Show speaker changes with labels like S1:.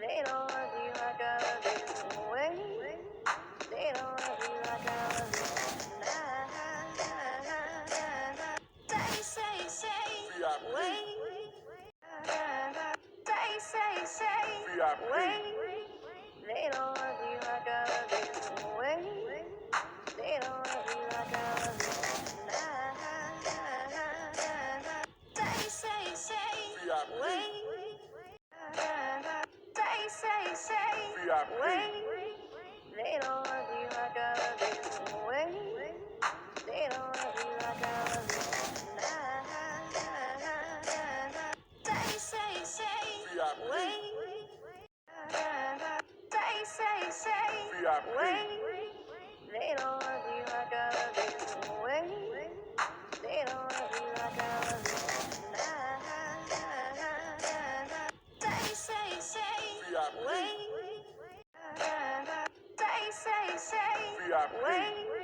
S1: They don't love you like I love you. Wait, they don't love you like I love you. Wait, wait, they don't love you like I love you. Wait, they don't love you like I love you. Wait, they don't love you like I love you. Wait, they don't love you like I love you. Wait, they don't love you like I love you. Wait, they don't love you like I love you. Wait, wait.